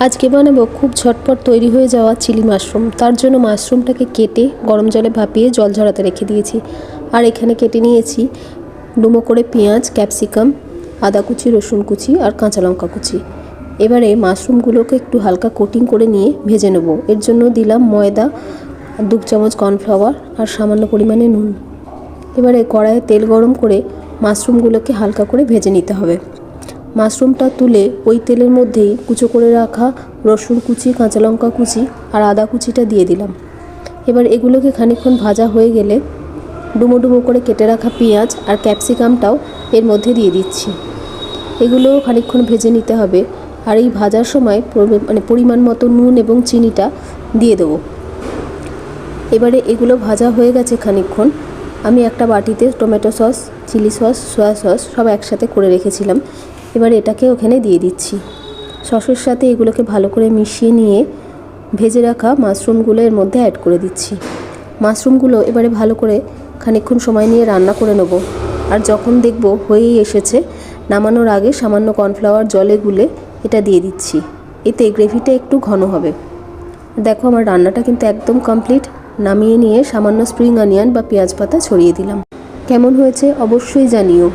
আজকে বানাবো খুব ঝটপট তৈরি হয়ে যাওয়া চিলি মাশরুম। তার জন্য মাশরুমটাকে কেটে গরম জলে ভাপিয়ে জল ঝরাতে রেখে দিয়েছি। আর এখানে কেটে নিয়েছি ডুমো করে পেঁয়াজ, ক্যাপসিকাম, আদা কুচি, রসুন কুচি আর কাঁচা লঙ্কা কুচি। এবারে মাশরুমগুলোকে একটু হালকা কোটিং করে নিয়ে ভেজে নেব। এর জন্য দিলাম ময়দা, 2 চামচ কর্নফ্লাওয়ার আর সামান্য পরিমাণে নুন। এবারে কড়াইয়ে তেল গরম করে মাশরুমগুলোকে হালকা করে ভেজে নিতে হবে। মাশরুমটা তুলে ওই তেলের মধ্যেই কুচো করে রাখা রসুন কুচি, কাঁচা লঙ্কা কুচি আর আদা কুচিটা দিয়ে দিলাম। এবার এগুলোকে খানিকক্ষণ ভাজা হয়ে গেলে ডুমো ডুমো করে কেটে রাখা পেঁয়াজ আর ক্যাপসিকামটাও এর মধ্যে দিয়ে দিচ্ছি। এগুলোও খানিকক্ষণ ভেজে নিতে হবে। আর এই ভাজার সময় পরিমাণ মতো নুন এবং চিনিটা দিয়ে দেবো। এবারে এগুলো ভাজা হয়ে গেছে খানিকক্ষণ। আমি একটা বাটিতে tomato sauce, chilli sauce, soya sauce সব একসাথে করে রেখেছিলাম। এবার এটাকে ওখানে দিয়ে দিচ্ছি। সসের সাথে এগুলোকে ভালো করে মিশিয়ে নিয়ে ভেজে রাখা মাশরুমগুলো এর মধ্যে অ্যাড করে দিচ্ছি। মাশরুমগুলো এবারে ভালো করে খানিকক্ষণ সময় নিয়ে রান্না করে নেব। আর যখন দেখব হয়েই এসেছে, নামানোর আগে সামান্য কর্নফ্লাওয়ার জলে গুলে এটা দিয়ে দিচ্ছি। এতে গ্রেভিটা একটু ঘন হবে। দেখো আমার রান্নাটা কিন্তু একদম কমপ্লিট। নামিয়ে নিয়ে সামান্য স্প্রিং অনিয়ন বা পেঁয়াজ পাতা ছড়িয়ে দিলাম। কেমন হয়েছে অবশ্যই জানিও।